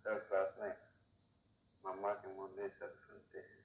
Third class में मम्मा के मुर्दे सब सुनते हैं।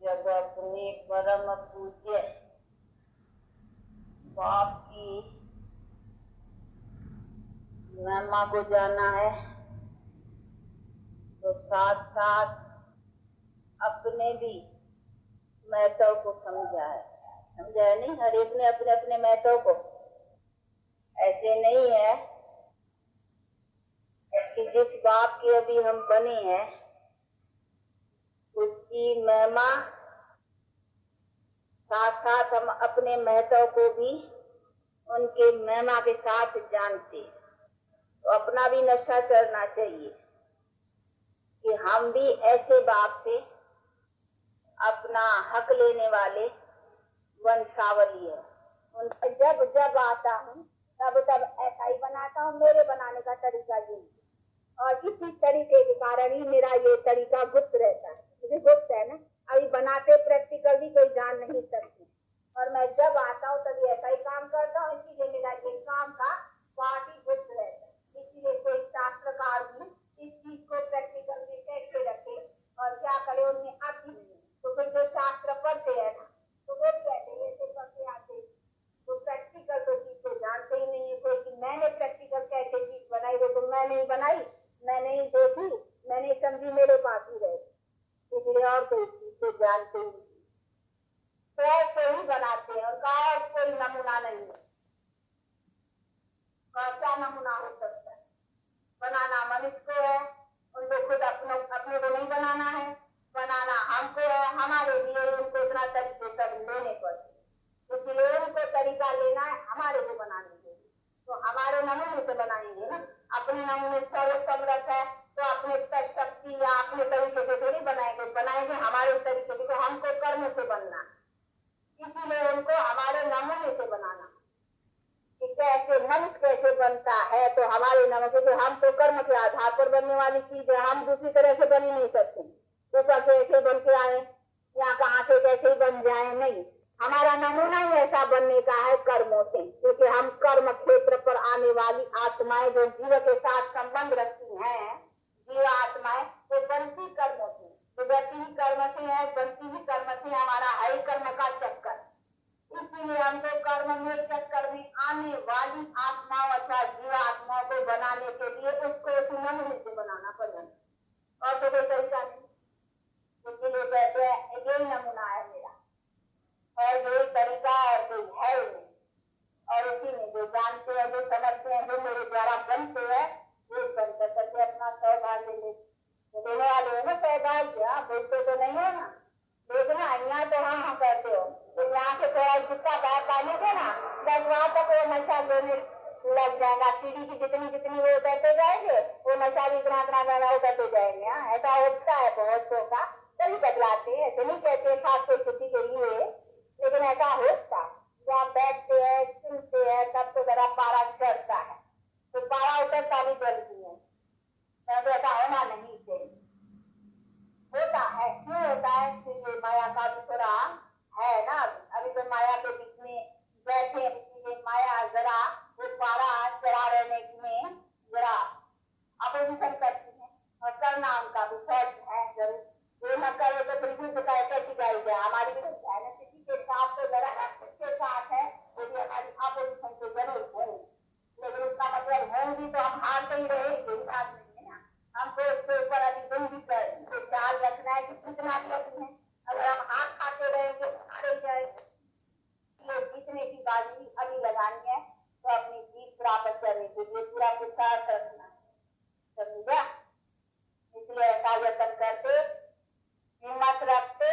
जब अपने परम पूज्य बाप की महिमा को जाना है तो साथ साथ अपने भी महत्व को समझा है नहीं। हर एक ने अपने अपने महत्व को, ऐसे नहीं है कि जिस बाप के अभी हम बने हैं उसकी महिमा साथ साथ हम अपने महत्व को भी उनके महिमा के साथ जानते, तो अपना भी नशा करना चाहिए कि हम भी ऐसे बाप से अपना हक लेने वाले वंशावली है। उनका जब जब आता हूँ तब तब ऐसा ही बनाता हूँ। मेरे बनाने का तरीका ये और इसी तरीके के कारण ही मेरा ये तरीका गुप्त रहता है। मुझे गुप्त है ना, अभी बनाते प्रैक्टिकल भी कोई जान नहीं सकती और मैं जब आता हूँ तभी ऐसा ही काम करता हूँ। इसीलिए मेरा ये काम का पार्ट ही गुप्त रहता है। इसीलिए कोई शास्त्रकार भी इस चीज को प्रैक्टिकल में कैसे रखे और क्या करे उन्हें आती नहीं। तो फिर जो शास्त्र पढ़ते हैं ना तो वो कहते हैं ऐसे पढ़ते आते तो प्रैक्टिकल तो चीज को जानते ही नहीं है कोई कि मैंने प्रैक्टिकल कैसे चीज बनाई। वो तो मैं नहीं बनाई, मैंने ही देखी, मैंने समझी, मेरे पास ही रहे, इसलिए और कोई चीज को जानते ही नहीं। तो ऐसे ही बनाते हैं और कहा कोई नमूना नहीं है। क्या नमूना हो सकता है? बनाना मनुष्य को है, उनको खुद अपने को नहीं बनाना है, बनाना हमको है। हमारे लिए उनको इतना तरीके सब लेने पड़ते, इसलिए उनको तरीका लेना है हमारे को बनाने के लिए। तो हमारे नमूने से बनाएंगे ना, अपने नमूने सर्व समर्थ है तो अपने शक्ति या अपने तरीके से थोड़ी बनाएंगे हमारे तरीके से। तो हमको कर्म से बनना, इसीलिए उनको हमारे नमूने से बनाना कि कैसे मनुष्य कैसे बनता है। तो हमारे नमूने से हम तो कर्म के आधार पर बनने वाली चीज है, हम दूसरी तरह से बन ही नहीं सकते। ऊपर से ऐसे बन के आए या कहाँ से कैसे बन जाए, नहीं। हमारा नमूना ही ऐसा बनने का है कर्मों से, क्योंकि हम कर्म क्षेत्र पर आने वाली आत्माएं जो जीव के साथ संबंध रखती हैं, जीव आत्माएं तो बनती कर्मों से, तो बनती ही कर्म से है, बनती ही कर्म से हमारा है कर्म का चक्कर। इसलिए हमको कर्म में चक्कर में आने वाली आत्माओं अथवा जीव आत्माओं को बनाने के लिए उसको उस नमूने से बनाना पड़ेगा और तो कोई तरीका नहीं। इसलिए कहते हैं यही नमूना है मेरा और यही तरीका और कोई है नहीं। और इसी में जो जानते हैं, जो समझते हैं, जो मेरे द्वारा बनते हैं, वो बनकर करके अपना सौभाग्य लेने वाले हो ना। सौभाग्य बोलते तो नहीं हो ना, देखना यहाँ तो हाँ कहते हो, तो यहाँ से थोड़ा जितना बाहर पाने थे ना बस वहां तक वो नशा लेने लग जाएगा। सीढ़ी की जितनी जितनी वो उतरते जाएंगे, वो नशा भी इतना इतना ज्यादा उतरते जाएंगे। हाँ, ऐसा होता है बहुतों का, तभी बदलाते हैं। ऐसे नहीं कहते खास कोई किसी के लिए, लेकिन ऐसा होता जब आप बैठते हैं सुनते हैं तब तो जरा पारा चढ़ता है, तो पारा उतरता भी जल्दी है। तब ऐसा होना नहीं चाहिए। होता है, क्यों होता है? क्योंकि माया का भी थोड़ा है ना। अभी तो माया के बीच में बैठे हैं, इसलिए माया जरा वो पारा चढ़ा रहने में जरा अपोजिशन करती है, और करना उनका भी फर्ज है जरूर। वो न करे तो फिर भी कैसी जाएगी हमारी भी है ना। किसी के साथ तो जरा उसके साथ है, वो भी हमारी अपोजिशन तो जरूर होंगे, लेकिन उसका मतलब होंगी तो हम हारते ही रहेंगे, बात नहीं है ना। हमको उसके ऊपर अभी दिन भी ख्याल रखना है कि कितना लगी है। अगर हम हाथ खाते रहेंगे हारे जाएंगे। ये जीतने की बाजी अभी लगानी है, तो अपनी जीत प्राप्त करने के लिए पूरा पुरुषार्थ रखना है, समझा? इसलिए ऐसा यत्न करते, हिम्मत रखते,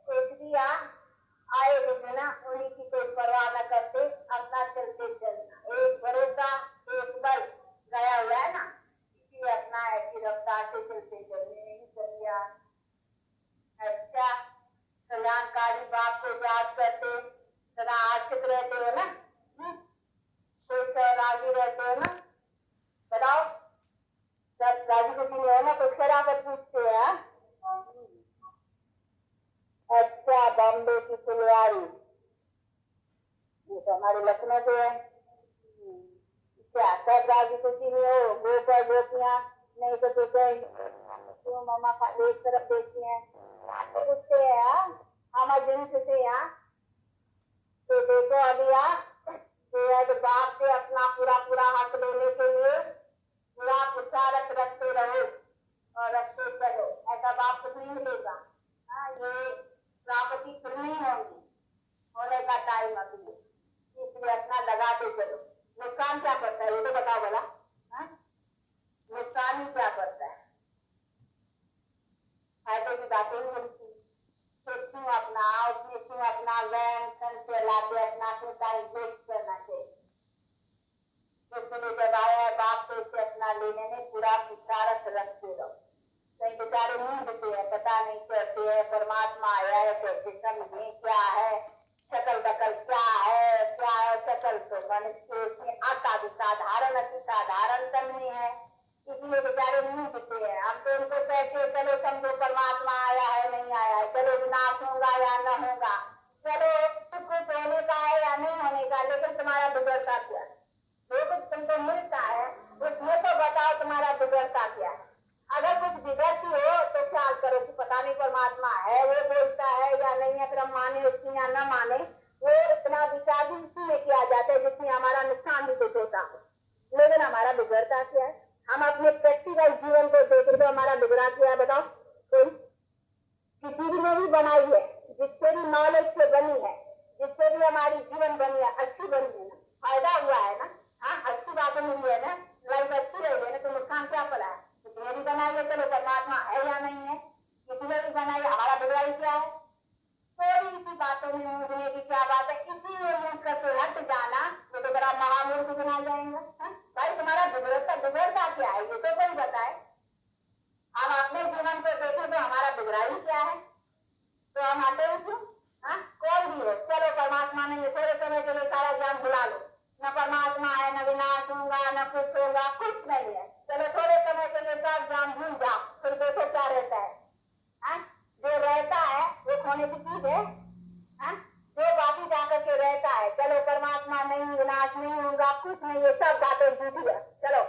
कुछ भी आए बिना उन्हीं की कोई परवाह न करते, अपना चलते चलना। एक भरोसा एक बल गया हुआ है ना, इसलिए अपना ऐसी रफ्तार से चलते चलने नहीं कर दिया। अच्छा, कल्याणकारी बाप को याद करते सदा आश्रित रहते हो ना, कोई राजी रहते हो ना। बताओ, जब राजी को नहीं हो ना तो खरा कर पूछते हैं। अच्छा, बॉम्बे की फुलवारी, ये तो हमारे लखनऊ से है। क्या सब राजी खुशी में हो? गोपर गोपियां नहीं तो क्यों मामा एक तरफ देखती हैं, तो पूछते हैं हम जिन से यहाँ। तो देखो अभी बाप से अपना पूरा पूरा हक लेने के लिए पूरा पुरुषार्थ रखते रहो और रखते चलो। ऐसा बाप कुछ नहीं मिलेगा। हाँ, ये प्राप्ति फिर नहीं होगी, होने का टाइम अभी है, इसलिए अपना लगाते चलो। नुकसान क्या करता है ये तो बताओ भला। नुकसान ही क्या करता है? फायदे की बातें नहीं मिलती। तो क्यों अपना उसमें क्यों अपना वैन से लाते अपना क्यों टाइम वेस्ट करना चाहिए? इसलिए जब आया है बाप तो इससे अपना लेने में पूरा पुरुषार्थ रखते रहो। कहीं बेचारे नींदते हैं, पता नहीं कैसे है, परमात्मा आया है कैसे समझे क्या है, शकल दकल क्या है शकल तो मनुष्य उसमें आता भी साधारण अति साधारण करनी है, इसलिए बेचारे नींदते हैं। हम तो उनको कहते चलो समझो परमात्मा आया है नहीं आया है, चलो विनाश होगा या न होगा, चलो कुछ होने का है या नहीं होने का, लेकिन तुम्हारा बिगड़ता क्या? जो कुछ तुमको मिलता है उसमें तो बताओ तुम्हारा बिगड़ता क्या है? अगर कुछ बिगड़ती हो तो ख्याल करो कि पता नहीं परमात्मा है, वो बोलता है या नहीं है, फिर हम माने उसकी या न माने, वो इतना विचार भी इसी में किया जाता है जिसमें हमारा नुकसान भी कुछ होता हो, लेकिन हमारा बिगड़ता क्या है? हम अपने प्रैक्टिकल जीवन को देखें तो हमारा बिगड़ा क्या है बताओ? कोई किसी भी ने भी बनाई है, जिससे भी नॉलेज से बनी है, जिससे भी हमारी जीवन बनी है, अच्छी बनी है ना, फायदा हुआ है ना। हाँ, अच्छी बातें मिली है ना, लाइफ अच्छी रही है ना, तो नुकसान क्या पड़ा है? किसी भी बनाई है, चलो परमात्मा है या नहीं है, किसी ने भी बनाई, हमारा बिगड़ाई क्या है? थोड़ी सी बातों में उठने की क्या बात है? इसी में करके हट जाना, ये तो बड़ा महामूर्ख बना जाएगा। भाई तुम्हारा बिगड़ता क्या है ये तो कोई बताए। हम अपने जीवन को देखें तो हमारा बिगड़ाई क्या है, तो हम आते हैं क्यों? कौन भी हो, चलो परमात्मा नहीं है, थोड़े समय के लिए सारा ज्ञान भुला लो, न परमात्मा है, न विनाश होगा, न कुछ होगा, कुछ नहीं है, चलो थोड़े समय के लिए सब ज्ञान भूल जाओ, फिर देखो क्या रहता है। जो रहता है वो खोने की चीज है। जो बाकी जाकर के रहता है, चलो परमात्मा नहीं, विनाश नहीं होगा, कुछ नहीं, ये सब बातें झूठी है। चलो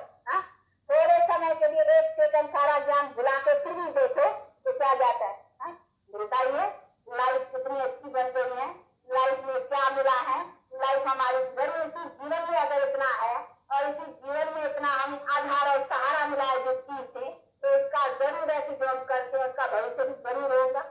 थोड़े समय के लिए एक सेकंड सारा ज्ञान भुला के फिर भी देखो तो क्या जाता है? मिलता ही है। लाइफ कितनी अच्छी बन गई है, लाइफ में क्या मिला है, लाइफ हमारी जरूर इसी जीवन में अगर इतना है और इसी जीवन में इतना हम आधार और सहारा मिला है जिस चीज से, तो इसका जरूर ऐसी जो हम करते हैं उसका भविष्य भी जरूर होगा।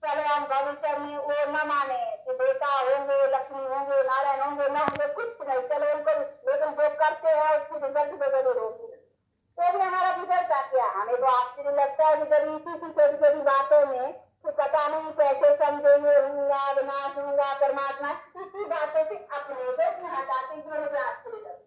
चलो हम भविष्य में वो न माने कि बेटा होंगे, लक्ष्मी होंगे, नारायण होंगे, न होंगे, कुछ नहीं, चलो उनको, लेकिन जो करते हैं उसकी रिजल्ट तो जरूर होगी। तो भी हमारा बिगड़ता क्या? हमें तो आश्चर्य लगता है कि जब इसी की छोटी छोटी बातों में तो पता नहीं कैसे समझेंगे, विनाश होगा, परमात्मा, इसी बातों से अपने को हटाते हुए मुझे आश्चर्य लगता है।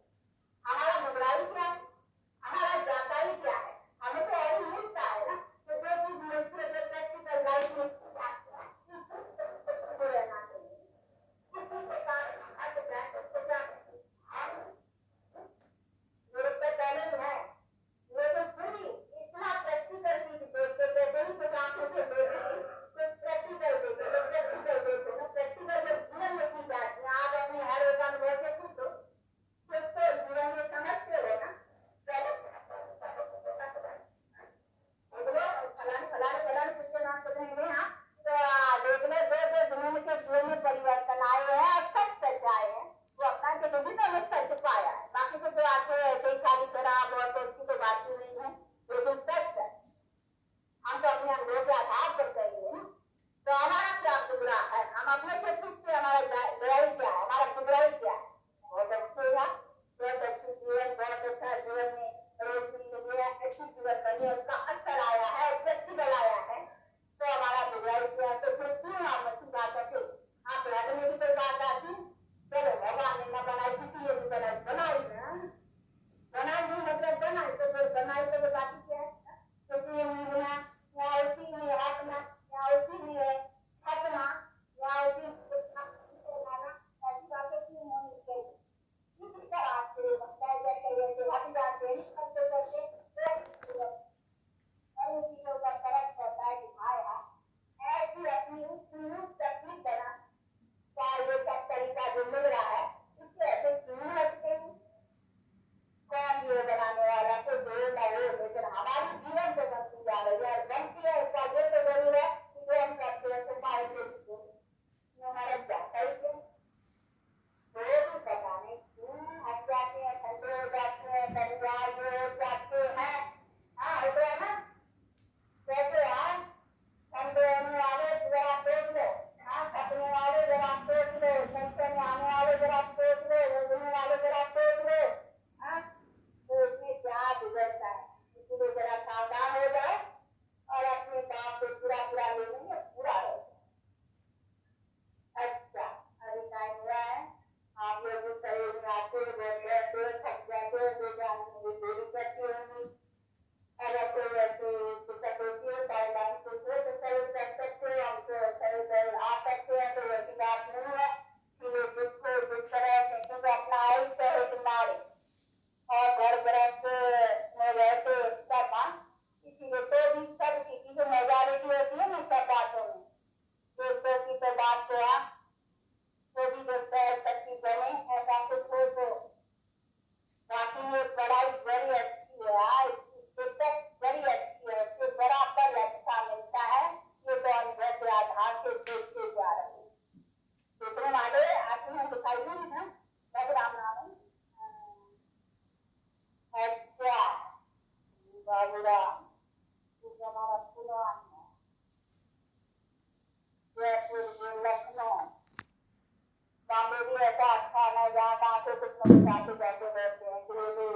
कोई ऐसा स्थान है जहाँ कहाँ से कुछ न कुछ आके जाके बैठते हैं, तो ये भी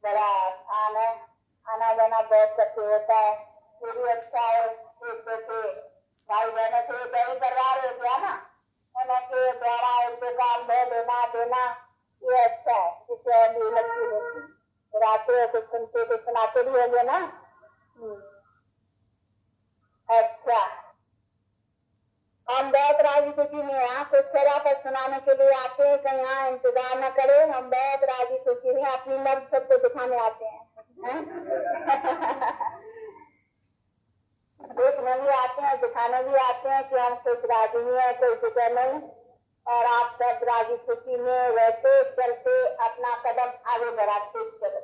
बड़ा स्थान है। आना जाना बहुत करके होता है, ये भी अच्छा है। एक जैसे भाई बहनों से कई परिवार हो गया ना, उनके द्वारा एक काम देना ये अच्छा है, जिससे अभी लगती होती रातें हो, कुछ सुनते कुछ सुनाते भी होंगे ना। अच्छा, हम बहुत राजी खुशी में यहाँ कुछ थोड़ा पर सुनाने के लिए आते हैं, कहीं यहाँ इंतजार न करें, हम बहुत राजी खुशी में अपनी मर्द सबको दिखाने आते हैं। देखने भी आते हैं, दिखाने भी आते हैं कि हम कुछ राजी हैं, कोई फिक्र नहीं, और आप सब राजी खुशी में रहते चलते अपना कदम आगे बढ़ाते चलो।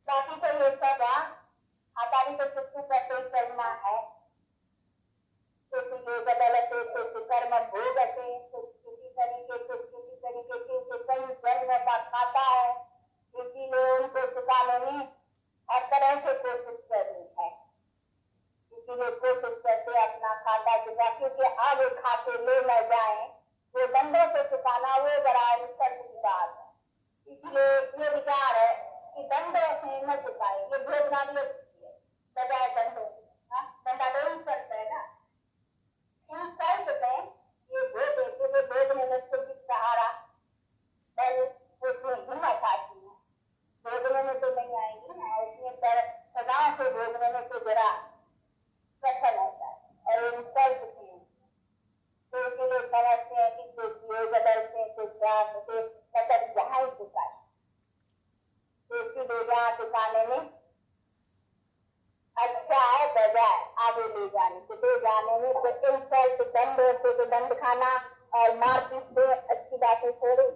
बाकी तो ये सब आतारी तो कुछ करते चलना है, किसी बदलते कुछ कर्म भोगते, कुछ किसी तरीके से कई जन्म का खाता है, इसीलिए उनको चुकाने में हर तरह से कोशिश करनी है। इसीलिए कोशिश करते अपना खाता चुका, क्योंकि आगे खाते ले न जाए, वो दंडों से चुकाना वो बड़ा निश्चित की बात है। इसलिए ये विचार है कि दंडों से न चुकाए, ये भोगना भी अच्छी है बजाय दंडों। दंडा तो ही करता है ना, ये भोगने में तो सहारा पर उसमें हिम्मत आती है, भोगने में तो नहीं आएगी ना, उसमें पर सदाओं से भोगने में तो जरा कठिन होता है। और इंसल्ट की तो इसीलिए समझते हैं कि कुछ ये बदलते हैं, कुछ मतलब जहाँ ही चुका है, तो इसीलिए जहाँ चुकाने में अच्छा है बजाय आगे ले जाने से, ले जाने में तो इंसल्ट दंडों से तो दंड खाना और मारपीट से अच्छी बातें थोड़ी,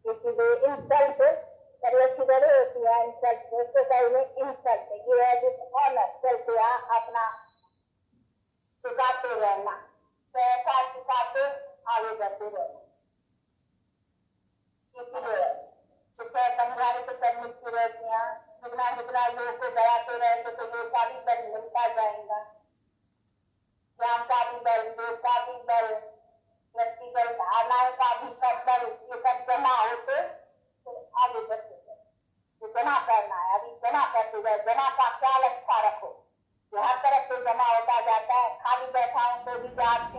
इसलिए इंसल्ट अच्छी बड़ी होती है। इंसल्ट उसको पहले इंसल्ट ये है जिस ऑनर चलते अपना चुकाते रहना, पैसा चुकाते आगे बढ़ते रहना, इसलिए समझाने तो सब मुश्किल रहती है। जितना लोग को बढ़ाते रहे तो लोग का भी बल मिलता जाएगा, ज्ञान का भी बल, लोग का भी बल, व्यक्तिगत धारणाओं का भी बल, ये सब जमा होते तो आगे बढ़ते गए। तो जमा करना है, अभी जमा करते गए, जमा का ख्याल अच्छा रखो, हर तरफ से जमा होता जाता है। खाली बैठा हूँ तो भी जाते